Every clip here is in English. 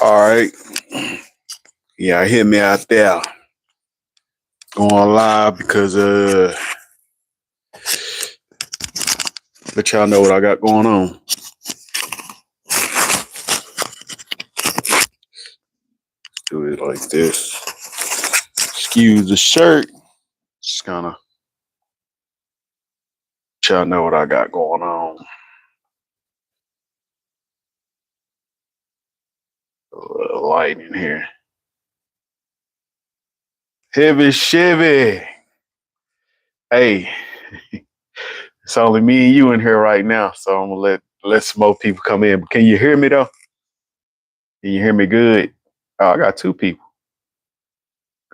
All right. Yeah, hit me out there. Going live because let y'all know what I got going on. Do it like this. Excuse the shirt. Just kind of let y'all know what I got going on. A little light in here. Heavy Chevy. Hey, it's only me and you in here right now, so I'm gonna let some more people come in. But can you hear me though? Can you hear me good? Oh, I got two people.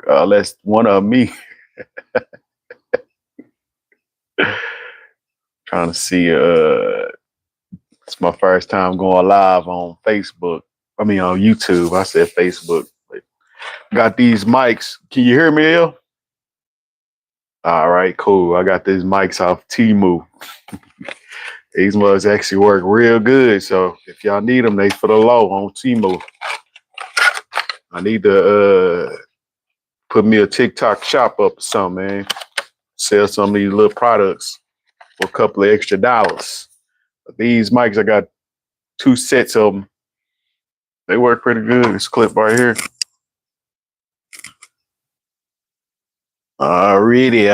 That's one of me. Trying to see. It's my first time going live on Facebook. I mean on YouTube. I said Facebook. But got these mics. Can you hear me, El? All right, cool. I got these mics off Temu. These mugs actually work real good. So if y'all need them, they for the low on Temu. I need to put me a TikTok shop up or something, man. Sell some of these little products for a couple of extra dollars. But these mics, I got 2 sets of them. They work pretty good. This clip right here. Already.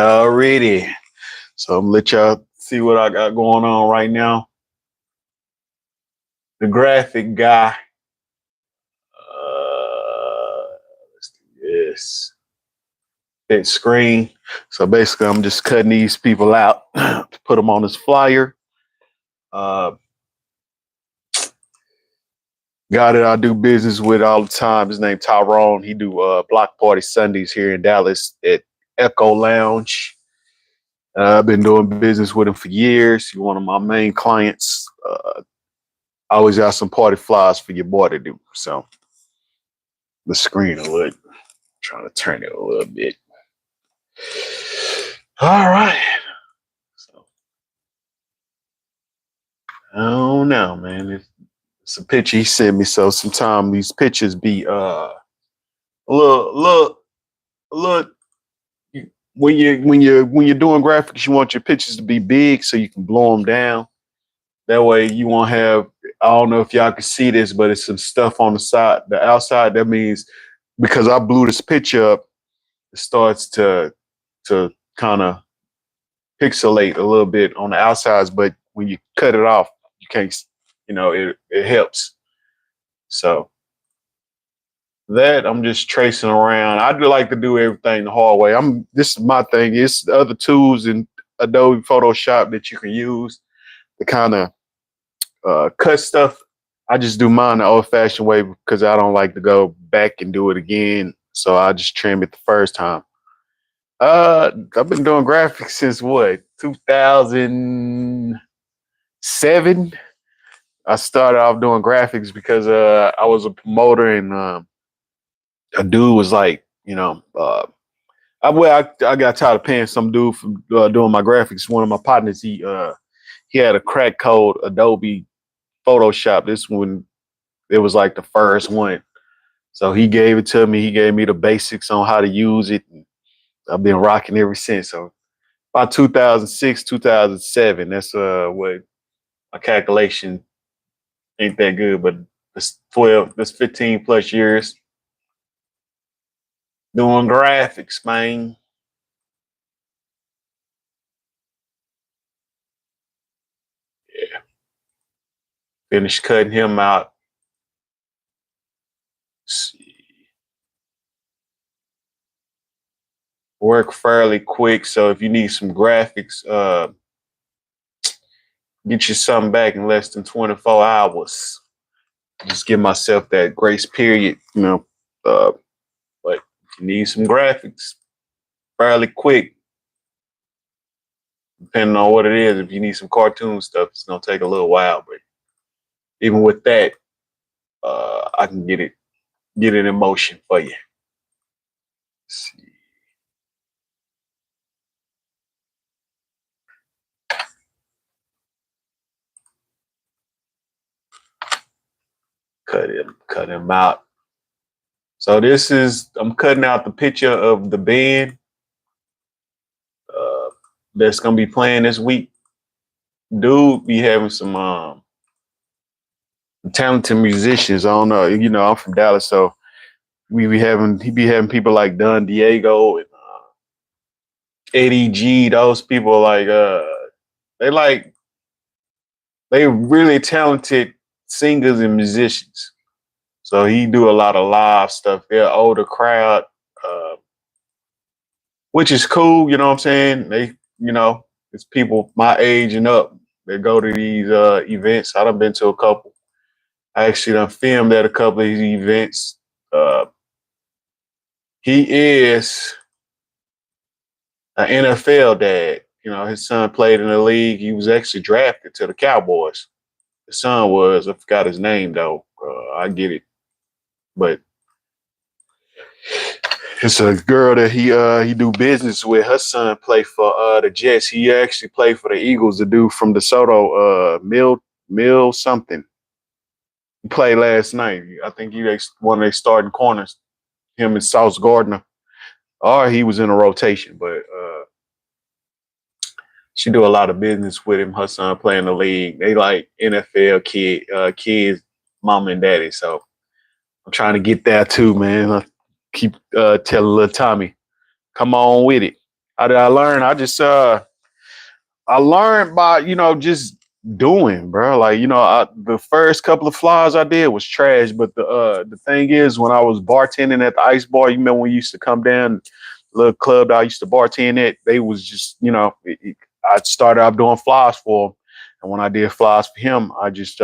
So I'm gonna let y'all see what I got going on right now. The graphic guy. Let's do this. Hit screen. So basically, I'm just cutting these people out to put them on this flyer. Guy that I do business with all the time. His name Tyrone. He do block party Sundays here in Dallas at Echo Lounge. I've been doing business with him for years. He's one of my main clients. I always got some party flyers for your boy to do. So the screen a little, trying to turn it a little bit. All right. So I don't know, man. It's a picture he sent me. So sometimes these pictures be a little. When you're doing graphics, you want your pictures to be big so you can blow them down. That way you won't have, I don't know if y'all can see this, but it's some stuff on the side, the outside. That means because I blew this picture up, it starts to kind of pixelate a little bit on the outsides. But when you cut it off, you can't, it helps. So that I'm just tracing around. I do like to do everything the hard way. This is my thing. It's the other tools in Adobe Photoshop that you can use to kind of cut stuff. I just do mine the old-fashioned way because I don't like to go back and do it again. So I just trim it the first time. I've been doing graphics since what, 2007. I started off doing graphics because I was a promoter and a dude was like, I got tired of paying some dude for doing my graphics. One of my partners, he had a crack code Adobe Photoshop. This one, it was like the first one. So he gave it to me. He gave me the basics on how to use it. And I've been rocking ever since. So about 2006, 2007, that's what my calculation ain't that good, but that's 15 plus years doing graphics, man. Yeah. Finished cutting him out. Let's see. Work fairly quick. So if you need some graphics, get you something back in less than 24 hours. Just give myself that grace period, but if you need some graphics, fairly quick, depending on what it is. If you need some cartoon stuff, it's gonna take a little while, but even with that, I can get it in motion for you. Let's see. Cut him out. So this is, I'm cutting out the picture of the band uh, that's gonna be playing this week. Dude be having some talented musicians. I don't know, you know, I'm from Dallas, so he be having people like Don Diego and Eddie G. Those people they like they really talented singers and musicians. So he do a lot of live stuff. They're older crowd, uh, which is cool. You know what I'm saying? You know, it's people my age and up that go to these events. I done been to a couple. I actually done filmed at a couple of these events. Uh, he is an NFL dad. You know, his son played in the league. He was actually drafted to the Cowboys. His son was, I forgot his name though. I get it, but it's a girl that he do business with. Her son play for the Jets. He actually played for the Eagles. The dude from DeSoto, Mill something. He played last night. I think he one of their starting corners. Him and Sauce Gardner, or he was in a rotation. But she do a lot of business with him. Her son play in the league. They like NFL kids, mom and daddy. So I'm trying to get there too, man. I keep telling little Tommy, come on with it. How did I learn? I learned by, you know, just doing, bro. Like, you know, the first couple of flies I did was trash. But the thing is, when I was bartending at the ice bar, you remember when you used to come down, little club that I used to bartend at, they was just, you know, I started out doing flies for him. And when I did flies for him, I just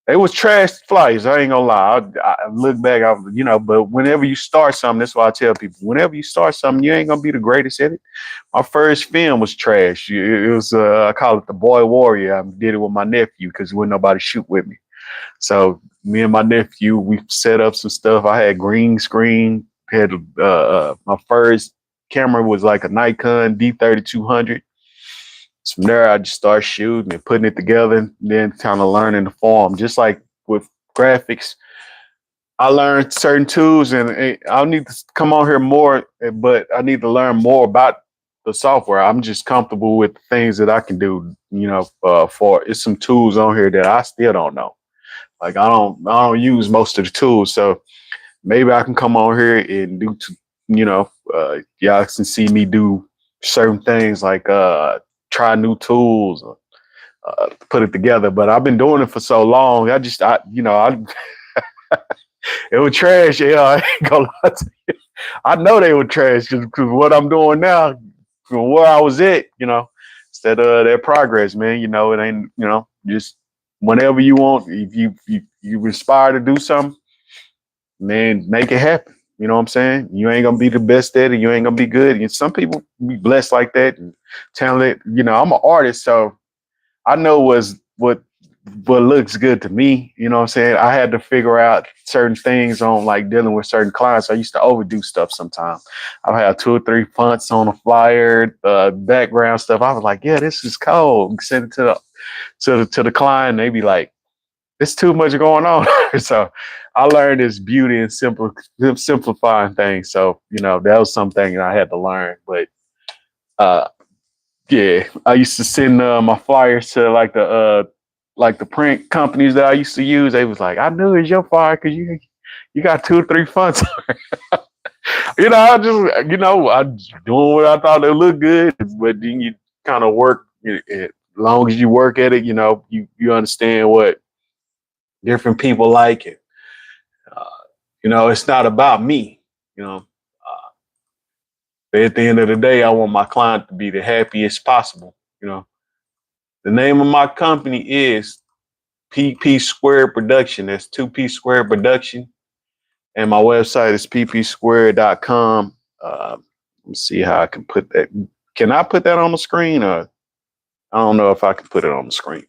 they was trash flies. I ain't gonna lie. I look back, you know, but whenever you start something, that's why I tell people, whenever you start something, you ain't gonna be the greatest at it. My first film was trash. It was I call it The Boy Warrior. I did it with my nephew because wouldn't nobody shoot with me. So me and my nephew, we set up some stuff. I had green screen. Had my first camera was like a Nikon D3200. So from there, I just started shooting and putting it together, and then kind of learning the form. Just like with graphics, I learned certain tools, and I'll need to come on here more, but I need to learn more about the software. I'm just comfortable with the things that I can do. You know, for it's some tools on here that I still don't know. Like I don't use most of the tools, so maybe I can come on here and do, you know, y'all can see me do certain things like try new tools, put it together. But I've been doing it for so long. You know, it was trash. Yeah, I ain't gonna lie to you. I know they were trash because what I'm doing now, from where I was at, you know, instead of their progress, man. You know, it ain't, you know, just whenever you want, if you inspire to do something, man, make it happen. You know what I'm saying? You ain't gonna be the best at it. You ain't gonna be good. And some people be blessed like that and talented. You know, I'm an artist, so I know what looks good to me. You know what I'm saying? I had to figure out certain things on like dealing with certain clients. I used to overdo stuff sometimes. I've had 2 or 3 fonts on a flyer, background stuff. I was like, yeah, this is cold. Send it to the client. They be like, it's too much going on. So I learned this beauty in simplifying things. So, you know, that was something I had to learn. But uh yeah, I used to send my flyers to like the print companies that I used to use. They was like, I knew it was your flyer because you got 2 or 3 fonts. You know, I doing what I thought it looked good, but then you kind of work. As long as you work at it, you know, you understand what different people like it. Uh, you know, it's not about me. You know, but at the end of the day, I want my client to be the happiest possible. You know, the name of my company is PpSquared Production. That's 2PsSquared Production. And my website is PpSquared.com. Let me see how I can put that. Can I put that on the screen? Or I don't know if I can put it on the screen,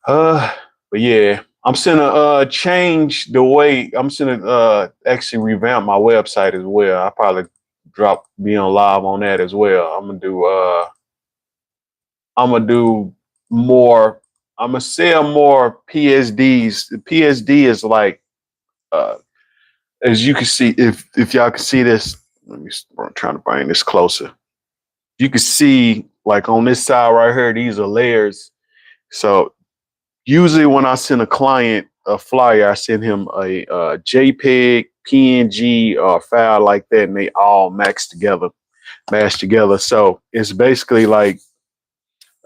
uh, but yeah, I'm gonna change the way I'm gonna actually revamp my website as well. I'll probably be on live on that as well. I'm gonna do more. I'm gonna sell more PSDs. The PSD is like Uh, as you can see, if y'all can see this, I'm trying to bring this closer. You can see like on this side right here, these are layers. So usually when I send a client a flyer, I send him a, JPEG, PNG, or a file like that, and they all mashed together. So it's basically like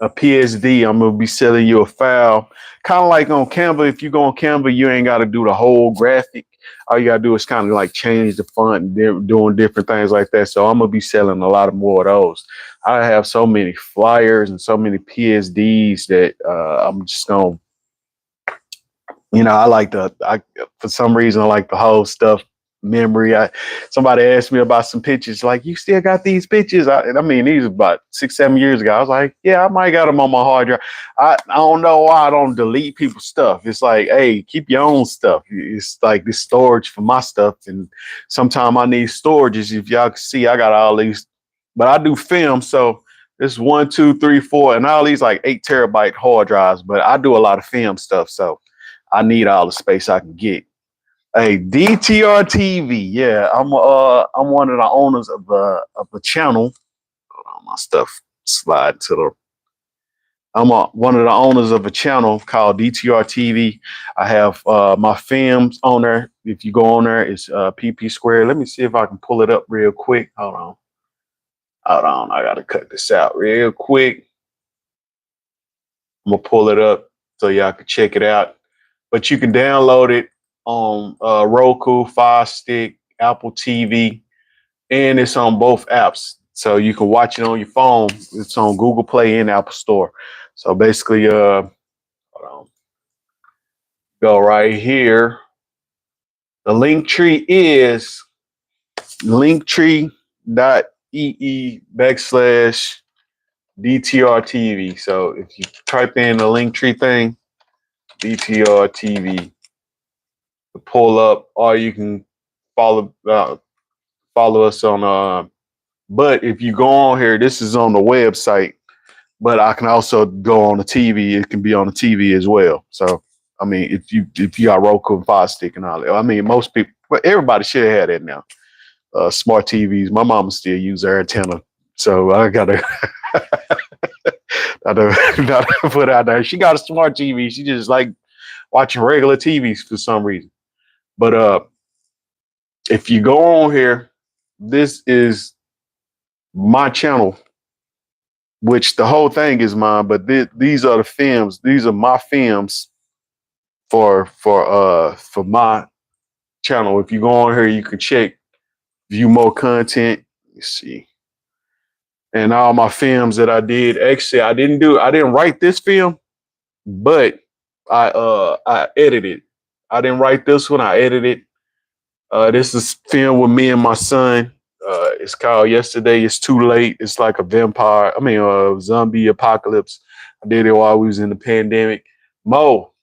a PSD. I'm gonna be selling you a file, kind of like on Canva. If you go on Canva, you ain't got to do the whole graphic. All you gotta do is kind of like change the font and doing different things like that. So I'm gonna be selling a lot of more of those. I have so many flyers and so many PSDs that I'm just gonna, I like for some reason, I like the whole stuff memory. Somebody asked me about some pictures, like, you still got these pictures? I mean, these are about 6, 7 years ago. I was like, yeah, I might got them on my hard drive. I don't know why I don't delete people's stuff. It's like, hey, keep your own stuff. It's like this storage for my stuff. And sometimes I need storages. If y'all can see, I got all these, but I do film. So it's 1, 2, 3, 4, and all these like 8 terabyte hard drives, but I do a lot of film stuff. So I need all the space I can get. Hey, DTR TV. Yeah, I'm one of the owners of a channel. Hold on, my stuff slide to the. One of the owners of a channel called DTR TV. I have my films on there. If you go on there, it's PpSquared. Let me see if I can pull it up real quick. Hold on. Hold on. I gotta cut this out real quick. I'm gonna pull it up so y'all can check it out. But you can download it on Roku, Fire Stick, Apple TV, and it's on both apps. So you can watch it on your phone. It's on Google Play and Apple Store. So basically, hold on, go right here. The link tree is linktree.ee /DTR TV. So if you type in the link tree thing, DTR TV, to pull up, or you can follow us on but if you go on here, this is on the website, but I can also go on the TV. It can be on the TV as well. So I mean, if you got Roku and Fire Stick and all that, I mean, most people, but everybody should have that now. Smart TVs. My mama still use her antenna, so I gotta gotta put out there. She got a smart TV. She just like watching regular TVs for some reason. But if you go on here, this is my channel, which the whole thing is mine. But these are the films. These are my films for my channel. If you go on here, you can check view more content. Let's see. And all my films that I did. Actually, I didn't write this film, but I edited. I didn't write this one. I edited. This is film with me and my son. It's called Yesterday It's Too Late. It's like a zombie apocalypse. I did it while we was in the pandemic. Mo,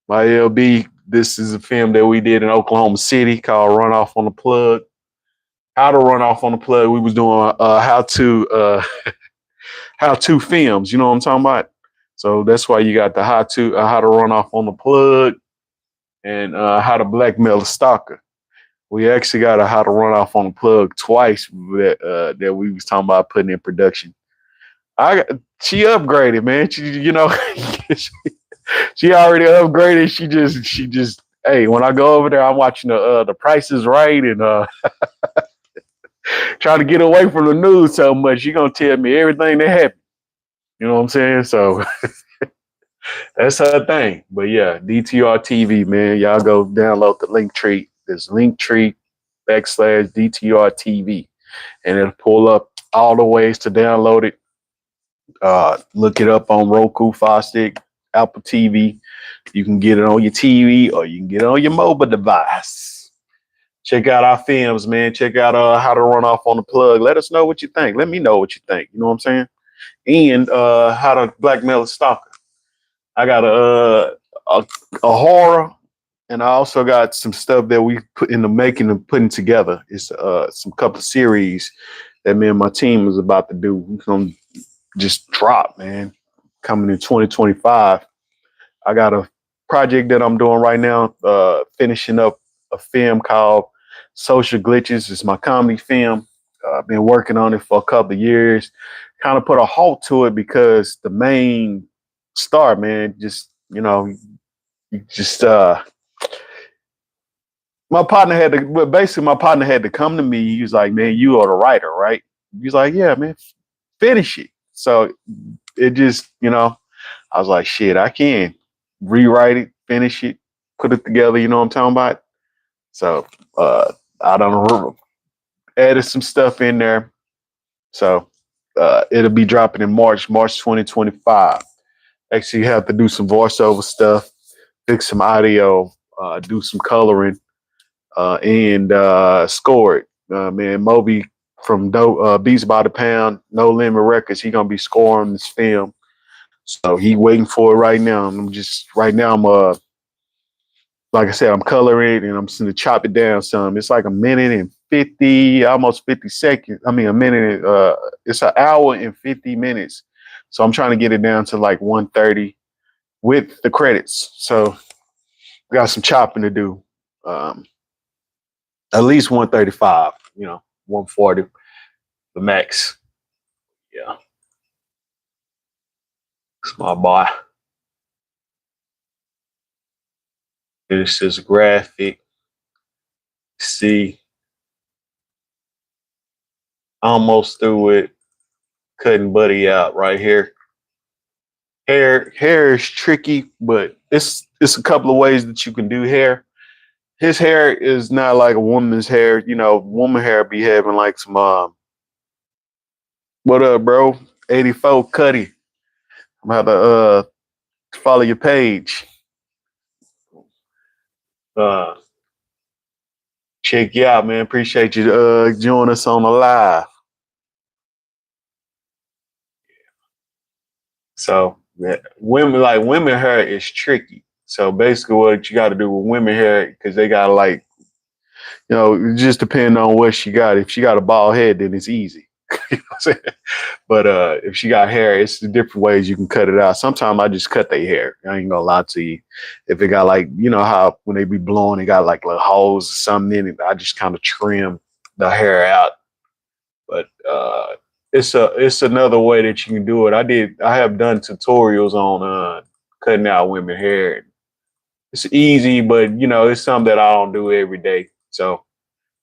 my LB, this is a film that we did in Oklahoma City called Run Off on the Plug. How to run off on the plug. We was doing how to films. You know what I'm talking about? So that's why you got the how to run off on the plug and how to blackmail a stalker. We actually got a how to run off on the plug twice that we was talking about putting in production. She upgraded, man. She already upgraded. She just hey, when I go over there, I'm watching the Price is Right and trying to get away from the news so much. You're gonna tell me everything that happened. You know what I'm saying? So that's her thing. But yeah, DTR TV, man. Y'all go download the link tree. There's Linktree /DTR TV. And it'll pull up all the ways to download it. Look it up on Roku, Fire Stick, Apple TV. You can get it on your TV or you can get it on your mobile device. Check out our films, man. Check out how to run off on the plug. Let us know what you think. Let me know what you think. You know what I'm saying? And how to blackmail a stalker. I got a horror, and I also got some stuff that we put in the making and putting together. It's some couple of series that me and my team is about to do. We're gonna just drop, man. Coming in 2025. I got a project that I'm doing right now, finishing up a film called Social Glitches. It's my comedy film. I've been working on it for a couple of years. Kind of put a halt to it because the main star, man, just just my partner had to. Well, basically, my partner had to come to me. He was like, "Man, you are the writer, right?" He's like, "Yeah, man, finish it." So it just, I was like, "Shit, I can rewrite it, finish it, put it together." You know what I'm talking about? So I don't added some stuff in there. So it'll be dropping in March 2025. Actually, have to do some voiceover stuff, fix some audio, do some coloring, and score it. Man, Moby from Beats by the Pound, No Limit Records, he gonna be scoring this film. So he waiting for it right now. And I'm like I said, I'm coloring and I'm just gonna chop it down some. It's like a minute and 50, almost 50 seconds. I mean, a minute. It's an hour and 50 minutes. So I'm trying to get it down to like 1:30 with the credits. So got some chopping to do. At least 135. 140 the max. Yeah, it's my boy. This is graphic. See, almost through it. Cutting Buddy out right here. Hair is tricky, but it's a couple of ways that you can do hair. His hair is not like a woman's hair. Woman hair be having like some what up, bro? 84 Cuddy. I'm about to follow your page. Check you out, man. Appreciate you joining us on the live. So women hair is tricky. So basically what you got to do with women hair, because they got to it just depends on what she got. If she got a bald head, then it's easy. You know what I'm saying? But if she got hair, it's the different ways you can cut it out. Sometimes I just cut their hair. I ain't gonna lie to you. If it got how when they be blowing, it got like little holes or something in it, I just kind of trim the hair out. But it's another way that you can do it. I have done tutorials on cutting out women hair. It's easy, but it's something that I don't do every day. So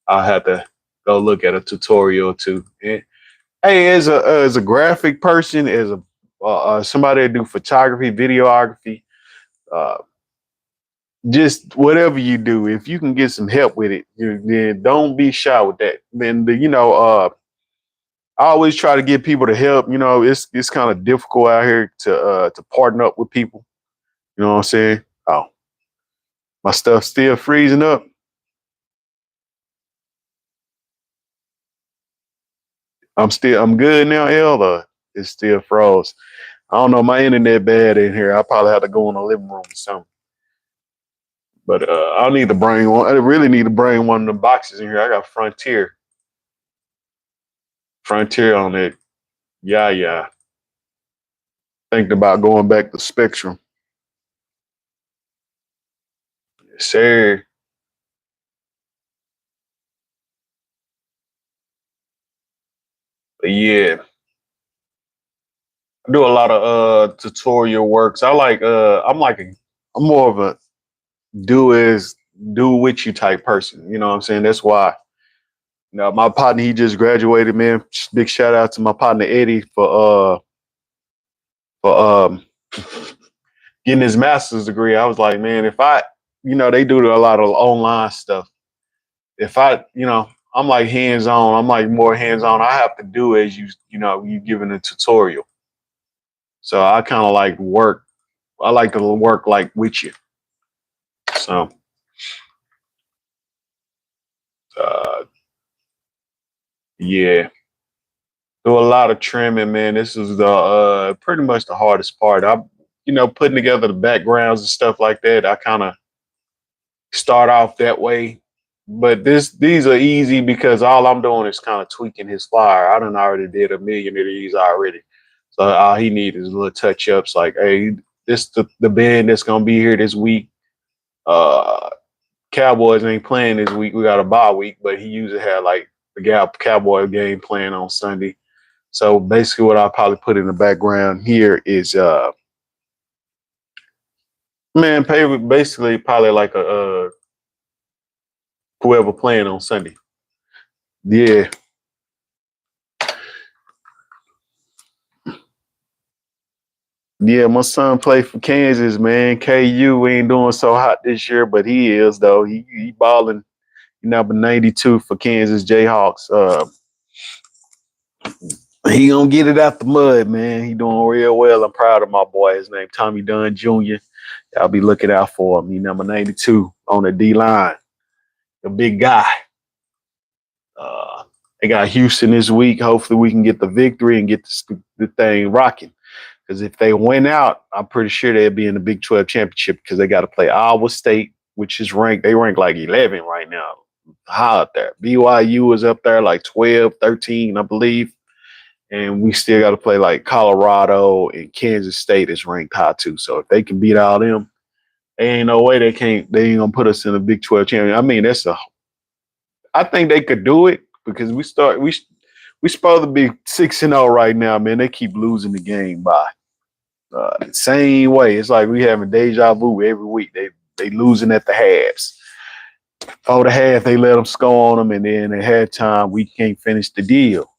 I'll have to go look at a tutorial too. And, hey, as a graphic person, as a somebody that do photography, videography, uh, just whatever you do, if you can get some help with it, then don't be shy with that. Then I always try to get people to help. It's kind of difficult out here to partner up with people. You know what I'm saying? Oh, my stuff's still freezing up. I'm good now, L, or it's still froze. I don't know, my internet bad in here. I probably have to go in the living room or something. But I need to bring one. I really need to bring one of the boxes in here. I got Frontier on it. Yeah. Thinking about going back to Spectrum. Yes, sir. But yeah, I do a lot of tutorial works. I'm more of a do with you type person. You know what I'm saying? That's why. My partner, he just graduated, man. Big shout out to my partner Eddie for getting his master's degree. I was like, man, if they do a lot of online stuff. If I'm like hands on. I'm like more hands on. I have to do as you giving a tutorial. So I kind of like work. I like to work like with you. So uh, yeah, do a lot of trimming, man. This is the pretty much the hardest part. Putting together the backgrounds and stuff like that. I kind of start off that way, but these are easy because all I'm doing is kind of tweaking his flyer. I done already did a million of these already, so all he needs is little touch ups. Like, hey, this the band that's gonna be here this week. Uh, Cowboys ain't playing this week. We got a bye week, but he usually had like the Cowboy game playing on Sunday. So basically, what I'll probably put in the background here is man, basically probably like a whoever playing on Sunday. Yeah. Yeah, my son played for Kansas, man. KU ain't doing so hot this year, but he is though. He balling. He number 92 for Kansas Jayhawks. He gonna get it out the mud, man. He doing real well. I'm proud of my boy. His name Tommy Dunn Jr. I'll be looking out for him. He number 92 on the D line. The big guy. They got Houston this week. Hopefully we can get the victory and get the thing rocking. Because if they win out, I'm pretty sure they'll be in the Big 12 championship because they got to play Iowa State, which is ranked. They rank like 11 right now. High up there. BYU is up there like 12, 13, I believe. And we still got to play like Colorado, and Kansas State is ranked high too. So if they can beat all them, there ain't no way they ain't gonna put us in the Big 12 championship. I mean, I think they could do it because we supposed to be 6-0 right now, man. They keep losing the game by the same way. It's like we having deja vu every week. They losing at the halves. Oh, the half they let them score on them, and then at halftime we can't finish the deal.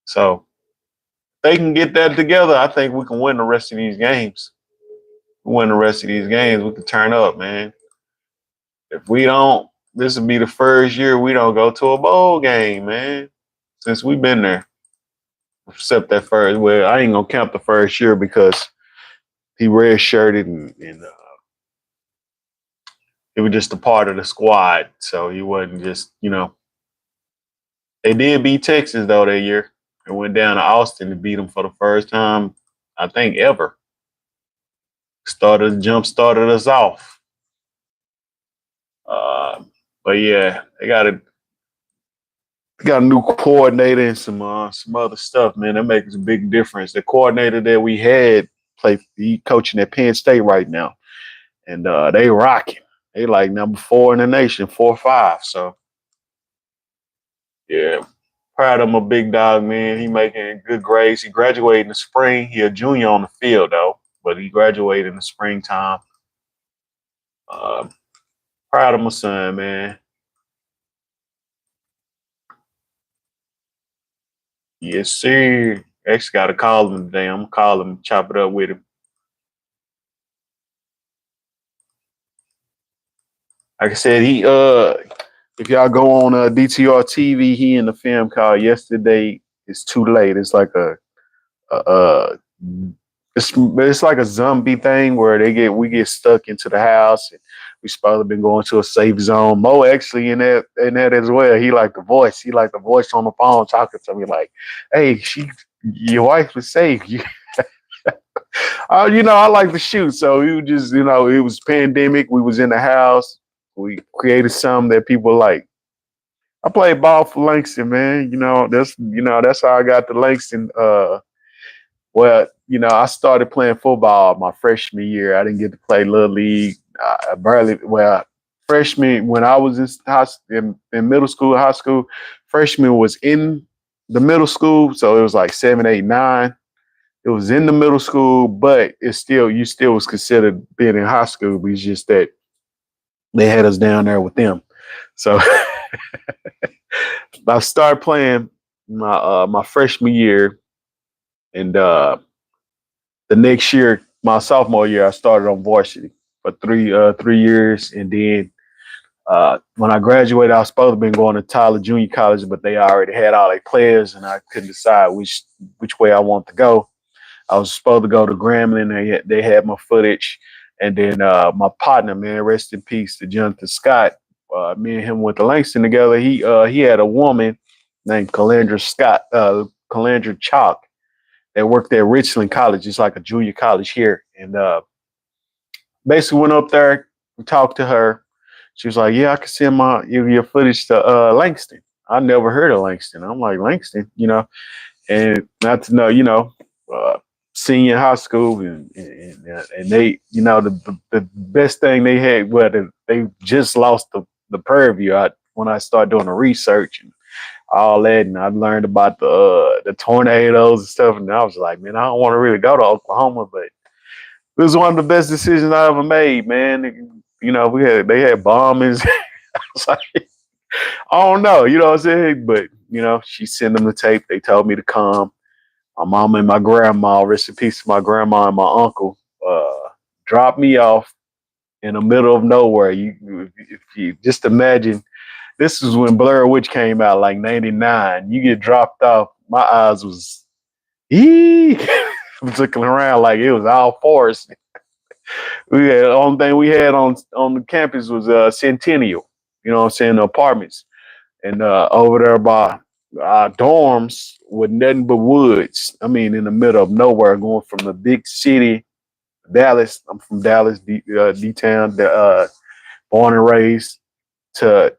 So if they can get that together, I think we can win the rest of these games. We can turn up, man. If we don't, this will be the first year we don't go to a bowl game, man. Since we've been there. Except that first, well, I ain't gonna count the first year because he red-shirted and it was just a part of the squad. So he wasn't just, They did beat Texas, though, that year. They went down to Austin to beat them for the first time, I think, ever. Jump-started us off. But, yeah, they got a new coordinator and some other stuff, man. That makes a big difference. The coordinator that we had he coaching at Penn State right now. And they rocking. They like number 4 in the nation, 4 or 5. So, yeah, proud of my big dog, man. He making good grades. He graduated in the spring. He a junior on the field, though, but he graduated in the springtime. Proud of my son, man. Yes, sir. Actually got to call him today. I'm going to call him and chop it up with him. Like I said, if y'all go on DTR TV, he in the film called Yesterday It's Too Late. It's like it's like a zombie thing where we get stuck into the house and we supposed to been going to a safe zone. Mo actually in that as well. He like the voice. He like the voice on the phone talking to me like, "Hey, your wife was safe." I like to shoot, so we just it was pandemic. We was in the house. We created something that people like. I played ball for Langston, man. That's how I got to Langston. I started playing football my freshman year. I didn't get to play Little League. I barely, freshman, when I was in middle school, high school, freshman was in the middle school. So it was like 7, 8, 9. It was in the middle school, but you still was considered being in high school. But it's just that they had us down there with them. So I started playing my freshman year, and the next year, my sophomore year, I started on varsity for 3 years, and then when I graduated, I was supposed to have been going to Tyler Junior College, but they already had all their players, and I couldn't decide which way I wanted to go. I was supposed to go to Grambling. They had my footage, and then my partner, man, rest in peace to Jonathan Scott. Me and him went to Langston together. He had a woman named Calandra Chalk that worked at Richland College. It's like a junior college here, and basically went up there and talked to her. She was like, "Yeah, I can send your footage to Langston." I never heard of Langston. I'm like, Langston, and not to know, senior high school, and they, you know, the best thing they had, well, they just lost the purview when I started doing the research and all that, and I learned about the tornadoes and stuff, and I was like, man, I don't want to really go to Oklahoma, but it was one of the best decisions I ever made, man. You know, they had bombings. I was like, I don't know, you know what I'm saying? But you know, she sent them the tape. They told me to come. My mama and my grandma, rest in peace to my grandma and my uncle, dropped me off in the middle of nowhere. If you just imagine, this is when Blair Witch came out, like '99. You get dropped off. My eyes was, eee. I'm looking around like it was all forest. The only thing we had on the campus was Centennial. You know what I'm saying? The apartments. And over there by our dorms with nothing but woods. I mean, in the middle of nowhere, going from the big city, Dallas. I'm from Dallas, D-town, born and raised, to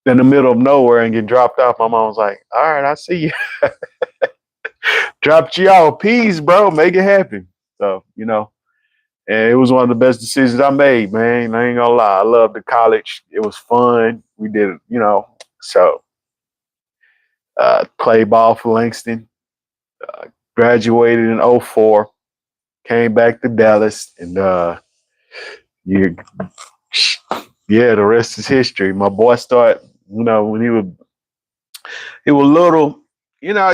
in the middle of nowhere and get dropped off. My mom was like, "All right, I see you. Dropped you off. Peace, bro. Make it happen." So, you know, and it was one of the best decisions I made, man. I ain't gonna lie. I loved the college. It was fun. We did it, you know. So played ball for Langston, graduated in '04, came back to Dallas, and you, yeah, the rest is history. My boy started, you know, when he was little, you know,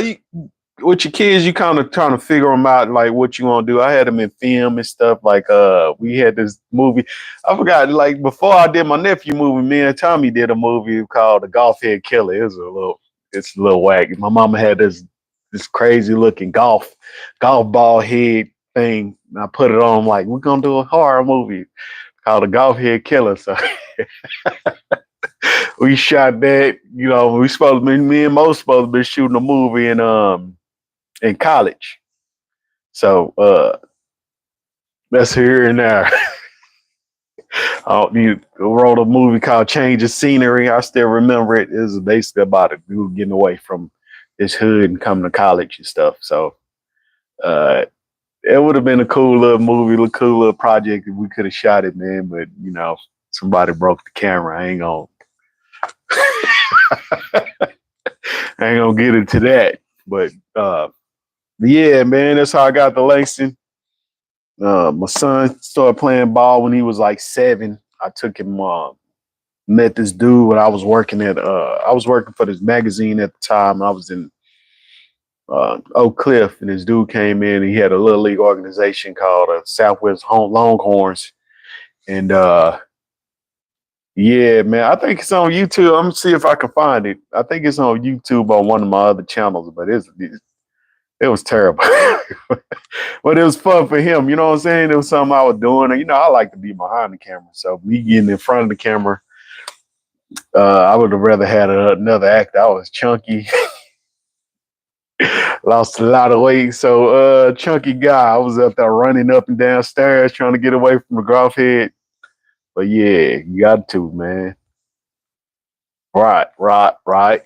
with your kids, you kind of trying to figure them out, like what you want to do. I had them in film and stuff. Like, we had this movie. I forgot, like before I did my nephew movie, me and Tommy did a movie called The Golf Head Killer. It's a little wacky. My mama had this crazy looking golf ball head thing. And I put it on, like, we're gonna do a horror movie called The Golf Head Killer. So we shot that. You know, me and Mo supposed to be shooting a movie in college. So that's here and there. You wrote a movie called Change of Scenery. I still remember it. It was basically about it. We were getting away from this hood and coming to college and stuff. So it would have been a cool little movie, a cool little project if we could have shot it, man. But you know, somebody broke the camera. I ain't gonna get into that. But yeah, man, that's how I got to Langston. My son started playing ball when he was like 7. I took him, met this dude when I was working for this magazine at the time. I was in Oak Cliff, and this dude came in. And he had a little league organization called Southwest Longhorns, and yeah, man, I think it's on YouTube. I'm gonna see if I can find it. I think it's on YouTube on one of my other channels, but it was terrible. But it was fun for him. You know what I'm saying? It was something I was doing. And, you know, I like to be behind the camera. So me getting in front of the camera, I would have rather had another actor. I was chunky. Lost a lot of weight. So chunky guy. I was up there running up and down stairs trying to get away from the golf head. But yeah, you got to, man. Right. Get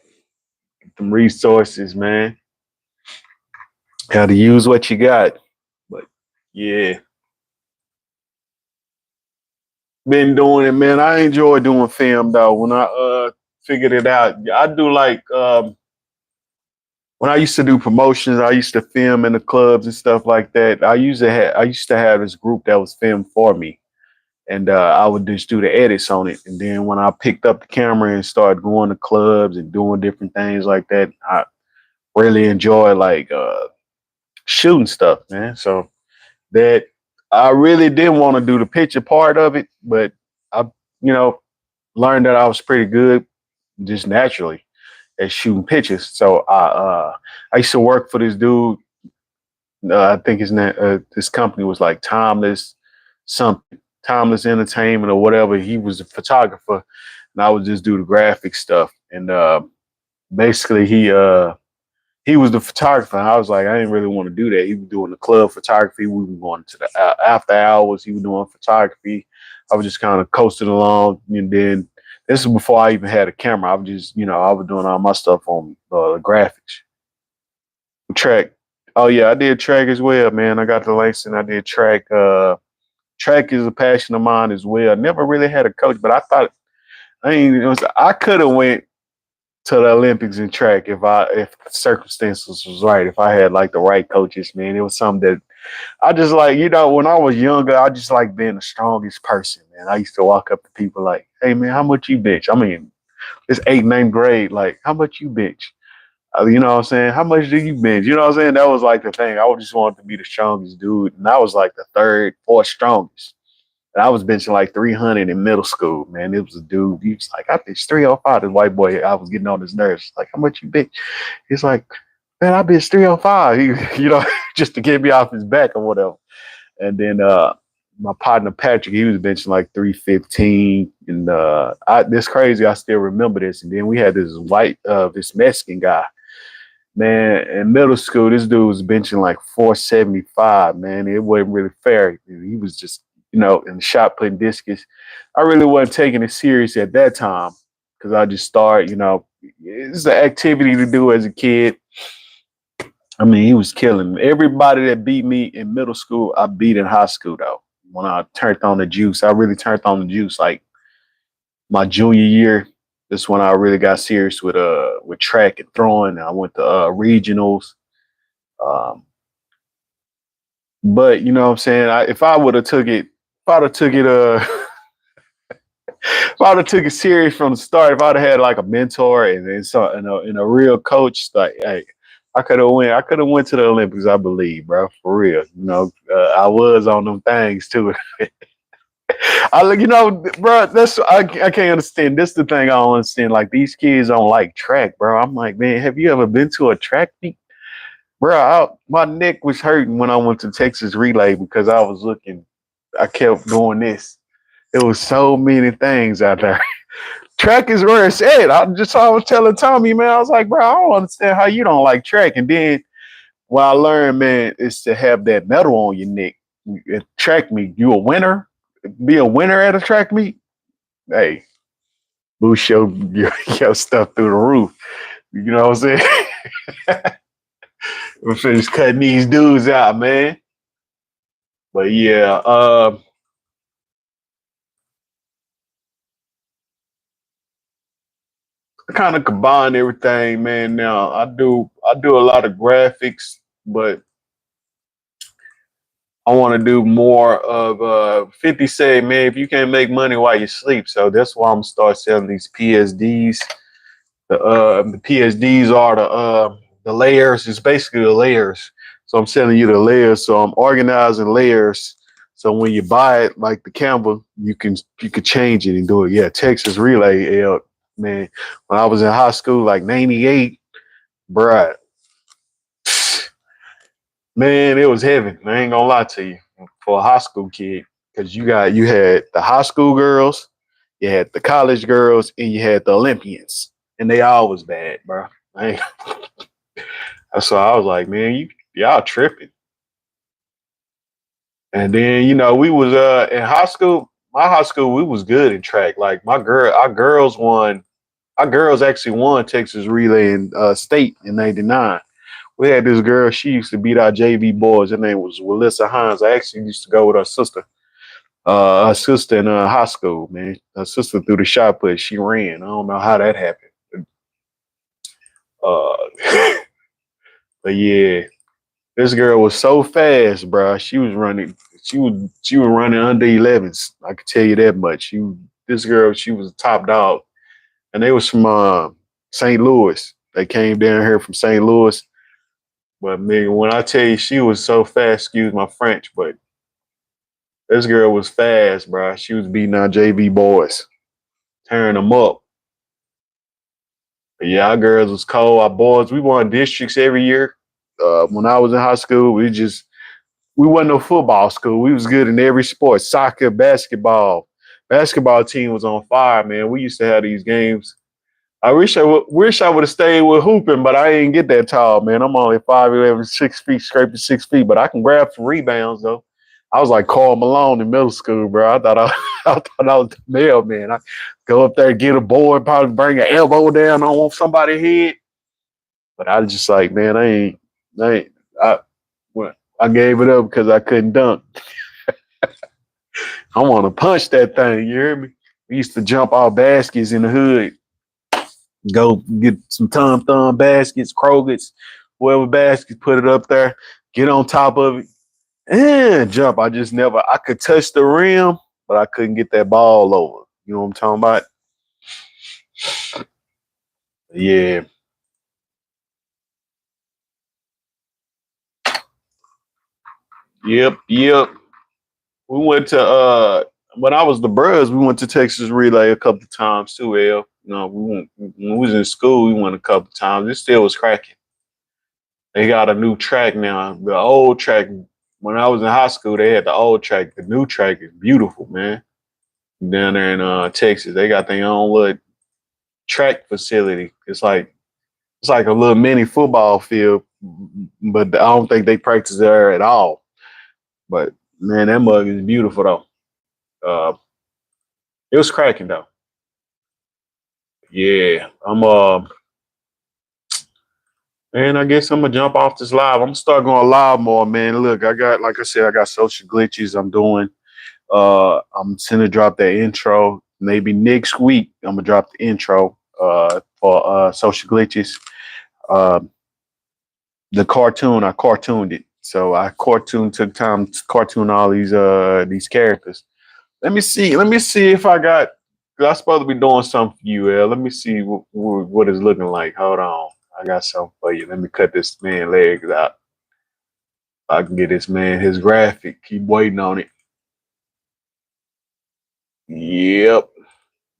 them resources, man. Got to use what you got. But yeah. Been doing it, man. I enjoy doing film though. When I figured it out, I do like when I used to do promotions, I used to film in the clubs and stuff like that. I used to have this group that was filmed for me, and I would just do the edits on it. And then when I picked up the camera and started going to clubs and doing different things like that, I really enjoy like shooting stuff, man. So that I really didn't want to do the picture part of it, but I, you know, learned that I was pretty good just naturally at shooting pictures. So I used to work for this dude. I think his name, this company was like Timeless Entertainment or whatever. He was a photographer, and I would just do the graphic stuff. And basically, he was the photographer. And I was like, I didn't really want to do that. He was doing the club photography. We were going to the after hours. He was doing photography. I was just kind of coasting along. And then this is before I even had a camera. I was just, you know, I was doing all my stuff on graphics. Track Oh yeah, I did track as well, man. I got the license. I did track. Track is a passion of mine as well. Never really had a coach, but I thought I could have went to the Olympics in track if the circumstances was right. If I had like the right coaches, man, it was something that I just like. When I was younger, I just like being the strongest person, man. I used to walk up to people like, "Hey, man, how much you bench?" I mean, it's 8th, 9th grade. Like, how much you bench? You know what I'm saying? How much do you bench? You know what I'm saying? That was like the thing. I just wanted to be the strongest dude, and I was like the third, fourth strongest. And I was benching like 300 in middle school, man. It was a dude. He was like, I bench 305. This white boy, I was getting on his nerves. Like, how much you bench? He's like, man, I bench 305. Just to get me off his back or whatever. And then my partner Patrick, he was benching like 315. And this crazy, I still remember this. And then we had this Mexican guy. Man, in middle school, this dude was benching like 475, man. It wasn't really fair. He was just, in the shot putting discus. I really wasn't taking it serious at that time because I just started, it's an activity to do as a kid. I mean, he was killing me. Everybody that beat me in middle school, I beat in high school, though. When I turned on the juice, I really turned on the juice like my junior year. This when I really got serious with track and throwing. I went to regionals. Um, but you know what I'm saying? If I would have took it, if I'd have took it if I'd have took it serious from the start, if I'd have had like a mentor and a real coach, like hey, I could have went to the Olympics, I believe, bro, for real. I was on them things too. Bro, I can't understand. This the thing I don't understand. Like these kids don't like track, bro. I'm like, man, have you ever been to a track meet? Bro, my neck was hurting when I went to Texas Relay because I kept doing this. There was so many things out there. Track is where it's at. I was telling Tommy, man, I was like, bro, I don't understand how you don't like track. And then what I learned, man, is to have that medal on your neck. At track meet, you a winner? Be a winner at a track meet? Hey, boost your stuff through the roof. You know what I'm saying? We're finished cutting these dudes out, man. But yeah, I kind of combine everything, man. Now I do a lot of graphics, but I want to do more of 50 said, man, if you can't make money while you sleep. So that's why I'm gonna start selling these PSDs. The PSDs are the layers. It's basically the layers. So I'm selling you the layers. So I'm organizing layers. So when you buy it, like the Canva, you could change it and do it. Yeah, Texas Relay, man. When I was in high school, like '98, bruh, man, it was heaven. I ain't gonna lie to you for a high school kid, because you had the high school girls, you had the college girls, and you had the Olympians, and they all was bad, bro. So I was like, man, y'all tripping. And then we was in high school. My high school, we was good in track. Like our girls actually won Texas Relay in state in '99. We had this girl, she used to beat our JV boys. Her name was Melissa Hines. I actually used to go with her sister. Her sister in high school, man. Her sister threw the shot put. She ran. I don't know how that happened. Uh, but yeah, this girl was so fast, bro. She was running. She was running under 11s. I could tell you that much. This girl, she was a top dog, and they was from St. Louis. They came down here from St. Louis. But man, when I tell you she was so fast, excuse my French, but this girl was fast, bro. She was beating our JV boys, tearing them up. But yeah, our girls was cold. Our boys, we won districts every year. When I was in high school, we wasn't no football school. We was good in every sport: soccer, basketball. Basketball team was on fire, man. We used to have these games. I wish I would have stayed with hooping, but I ain't get that tall, man. I'm only 5'11", 6 feet, scraping 6 feet, but I can grab some rebounds though. I was like Karl Malone in middle school, bro. I thought I was the mailman. I go up there, get a board, probably bring an elbow down on somebody's head. But I was just like, man, I ain't. I well, I gave it up because I couldn't dunk. I want to punch that thing. You hear me? We used to jump off baskets in the hood, go get some Tom Thumb baskets, Kroger's, whoever baskets, put it up there, get on top of it, and jump. I just never. I could touch the rim, but I couldn't get that ball over. You know what I'm talking about? Yeah. Yep. Yep. We went to when I was the Bros, we went to Texas Relay a couple of times too, L. You know, we went when we was in school, we went a couple of times. It still was cracking. They got a new track now. The old track, when I was in high school, they had the old track. The new track is beautiful, man. Down there in Texas. They got their own little track facility. It's like a little mini football field, but I don't think they practice there at all. But man, that mug is beautiful though. It was cracking though. Yeah, man, I guess I'm gonna jump off this live. I'm gonna start going live more, man. Look, I got, like I said, I got social glitches I'm doing. I'm gonna drop that intro. Maybe next week I'm gonna drop the intro for social glitches. Uh, the cartoon, I cartooned it. So I took time to cartoon all these characters. Let me see if I got. 'Cause I'm supposed to be doing something for you, L. Let me see what it's looking like. Hold on, I got something for you. Let me cut this man legs out. I can get this man his graphic. Keep waiting on it. Yep.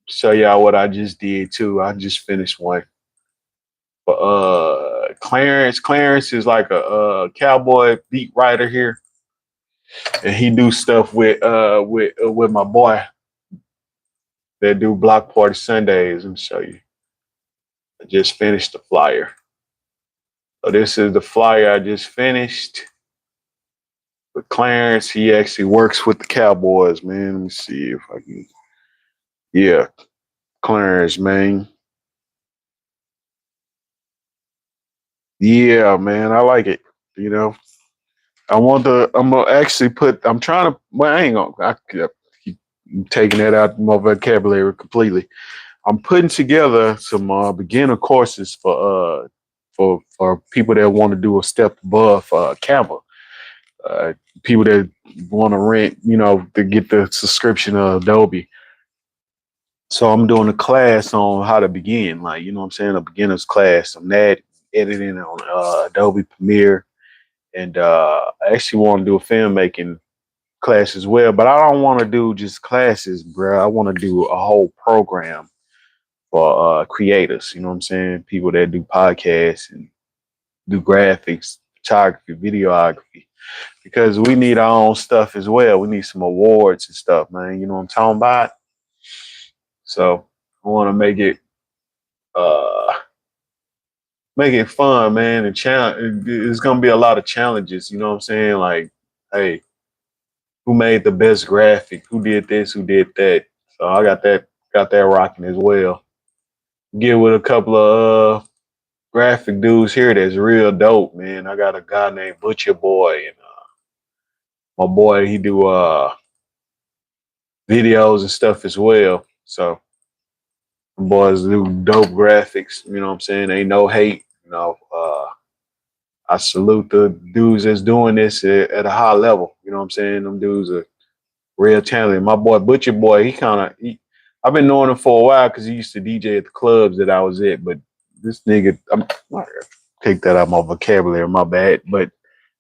Show y'all what I just did too. I just finished one. But Clarence. Clarence is like a cowboy beat writer here, and he do stuff with my boy that do Block Party Sundays. Let me show you. I just finished the flyer. So this is the flyer I just finished. But Clarence, he actually works with the Cowboys, man. Let me see if I can. Yeah, Clarence, man. Yeah, man, I like it. You know, I'm gonna actually I'm trying to, well, I ain't gonna, keep taking that out of my vocabulary completely. I'm putting together some beginner courses for people that want to do a step above Canva. Uh, People that want to rent, you know, to get the subscription of Adobe. So I'm doing a class on how to begin, like, you know what I'm saying, a beginner's class. I'm that editing on Adobe Premiere, and I actually want to do a filmmaking class as well. But I don't want to do just classes, bro. I want to do a whole program for creators. You know what I'm saying? People that do podcasts and do graphics, photography, videography, because we need our own stuff as well. We need some awards and stuff, man. You know what I'm talking about? So I want to uh make it fun, man, and challenge. It's gonna be a lot of challenges. You know what I'm saying? Like, hey, who made the best graphic? Who did this? Who did that? So I got that rocking as well. Get with a couple of graphic dudes here that's real dope, man. I got a guy named Butcher Boy, and my boy, he do videos and stuff as well. So boys do dope graphics. You know what I'm saying? Ain't no hate. You know, I salute the dudes that's doing this at a high level. You know what I'm saying? Them dudes are real talented. My boy Butcher Boy, I've been knowing him for a while because he used to DJ at the clubs that I was at. But this nigga, take that out of my vocabulary, my bad. But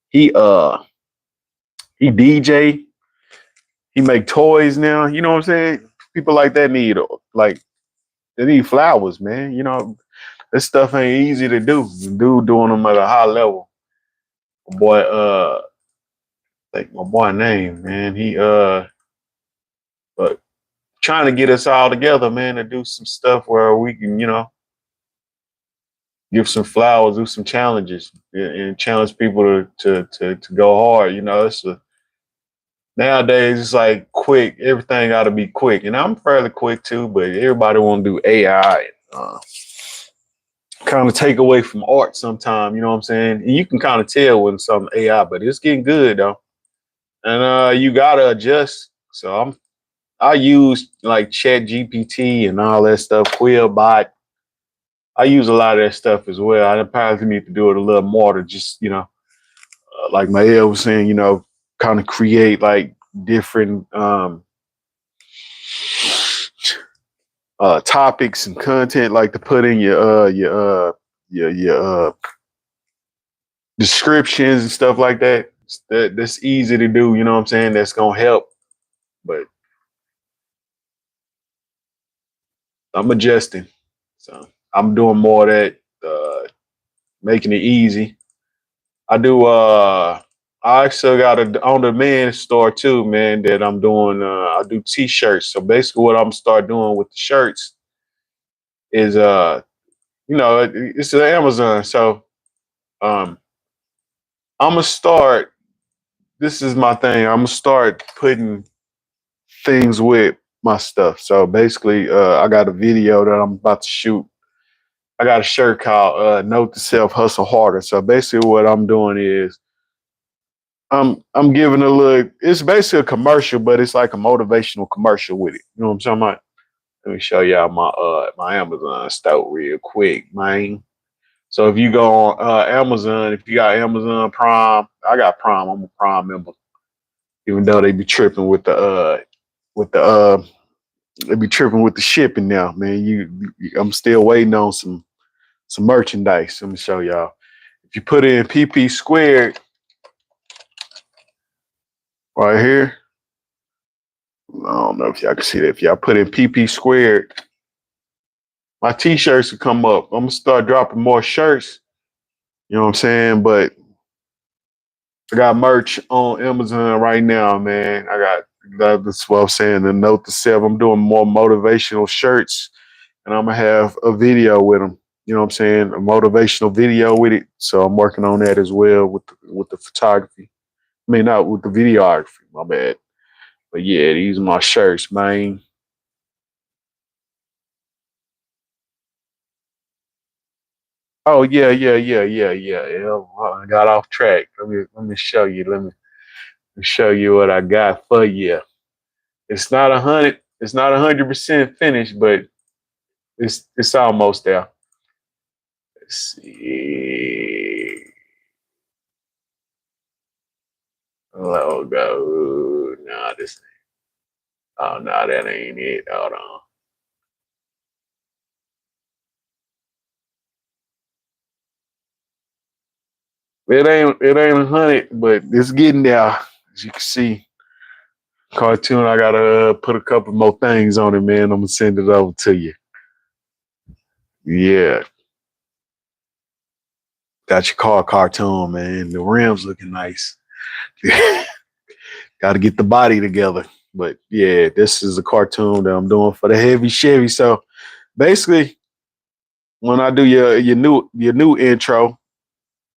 he he DJ, he make toys now. You know what I'm saying? People like that need like they need flowers, man. You know, this stuff ain't easy to do. The dude doing them at a high level. My boy, like my boy name, man. But trying to get us all together, man, to do some stuff where we can, you know, give some flowers, do some challenges, and challenge people to go hard. You know, nowadays it's like quick. Everything got to be quick, and I'm fairly quick too. But everybody want to do AI. kind of take away from art sometime, you know what I'm saying? And you can kind of tell when some AI, but it's getting good though. And you gotta adjust. So I use like Chat GPT and all that stuff, Quillbot. I use a lot of that stuff as well. I probably need to do it a little more to just, like Mael was saying, kind of create like different topics and content, like to put in your descriptions and stuff like that. That's easy to do. You know what I'm saying? That's gonna help. But I'm adjusting, so I'm doing more of that, making it easy. I do. I actually got a on-demand store too, man. That I'm doing. I do T-shirts. So basically, what I'm start doing with the shirts is, it's an Amazon. So um, I'm gonna start. This is my thing. I'm gonna start putting things with my stuff. So basically, I got a video that I'm about to shoot. I got a shirt called "Note to Self: Hustle Harder." So basically, what I'm doing is I'm giving a look. It's basically a commercial, but it's like a motivational commercial with it. You know what I'm talking about? Let me show y'all my Amazon store real quick, man. So if you go on Amazon, if you got Amazon Prime, I got Prime. I'm a Prime member, even though they be tripping with the they be tripping with the shipping now, man. I'm still waiting on some merchandise. Let me show y'all. If you put in PpSquared right here, I don't know if y'all can see that. If y'all put in PpSquared, my t-shirts will come up. I'm gonna start dropping more shirts. You know what I'm saying? But I got merch on Amazon right now, man. That's what I'm saying. The note to self. I'm doing more motivational shirts, and I'm gonna have a video with them. You know what I'm saying? A motivational video with it. So I'm working on that as well with the photography. I mean, not with the videography. My bad. But yeah, these are my shirts, man. Oh yeah. I got off track. Let me show you. Let me show you what I got for you. It's not 100. It's not 100% finished, but it's almost there. Let's see. Logo. Nah, this. Oh no, that ain't it. Hold on. It ain't 100, but it's getting there. As you can see, cartoon. I gotta put a couple more things on it, man. I'm gonna send it over to you. Yeah, got your car cartoon, man. The rims looking nice. Got to get the body together. But yeah, this is a cartoon that I'm doing for the heavy Chevy. So basically, when I do your new intro,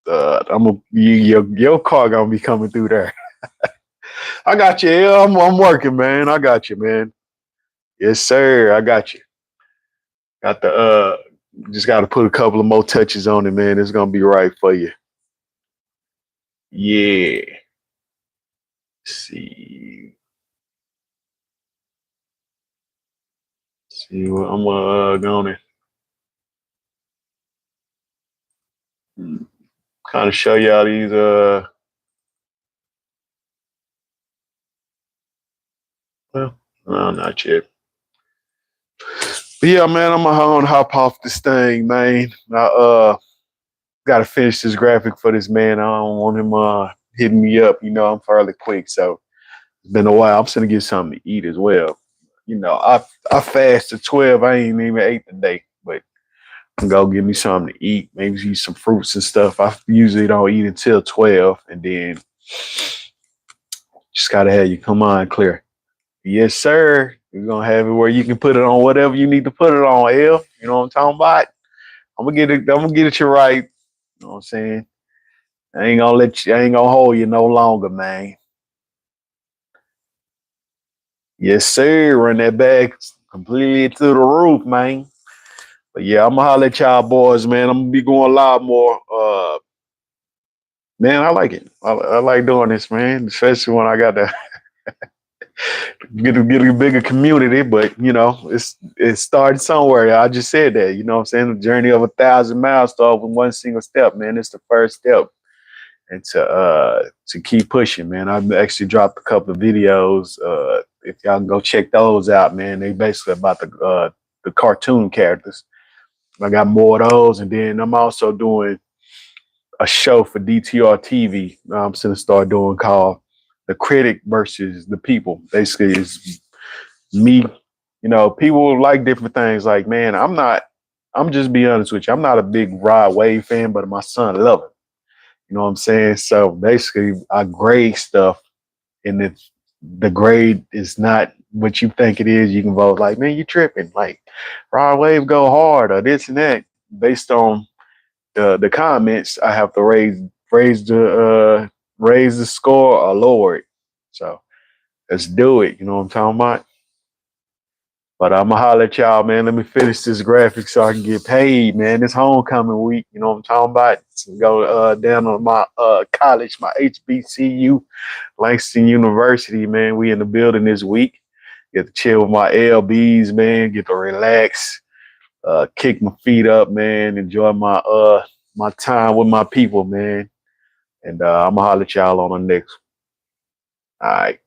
your car gonna be coming through there. I got you. Yeah, I'm working, man. I got you, man. Yes, sir. I got you. Got the just got to put a couple of more touches on it, man. It's gonna be right for you. Yeah. Let's see. See what I'm gonna kind of show y'all these well, no, not yet. But yeah, man, I'm gonna hop off this thing, man. I gotta finish this graphic for this man. I don't want him hitting me up. I'm fairly quick, so it's been a while. I'm just gonna get something to eat as well. I fasted 12. I ain't even ate today, but I'm gonna go get me something to eat. Maybe eat some fruits and stuff. I usually don't eat until 12, and then just gotta have you come on clear. Yes, sir. We're gonna have it where you can put it on whatever you need to put it on, L. You know what I'm talking about? I'm gonna get it you right. You know what I'm saying? I ain't gonna hold you no longer, man. Yes, sir. Run that back completely to the roof, man. But yeah, I'm gonna holler at y'all boys, man. I'm gonna be going live more. Man, I like it. I like doing this, man. Especially when I got to get a bigger community. But you know, it started somewhere. I just said that. You know what I'm saying? The journey of 1,000 miles starts with one single step, man. It's the first step. And to keep pushing, man. I've actually dropped a couple of videos. If y'all can go check those out, man. They basically about the cartoon characters. I got more of those, and then I'm also doing a show for DTR TV. I'm gonna start doing called The Critic versus the People. Basically, it's me. You know, people like different things. Like, man, I'm not. I'm just be honest with you. I'm not a big Rod Wave fan, but my son love it. You know what I'm saying? So basically, I grade stuff, and if the grade is not what you think it is, you can vote like, man, you tripping. Like, Rod Wave go hard or this and that based on the comments. I have to raise the score or lower it. So let's do it. You know what I'm talking about? But I'm gonna holler at y'all, man. Let me finish this graphic so I can get paid, man. This homecoming week, you know what I'm talking about? So go down to my college, my HBCU, Langston University, man. We in the building this week. Get to chill with my LBs, man. Get to relax, kick my feet up, man. Enjoy my time with my people, man. And I'm gonna holler at y'all on the next one. All right.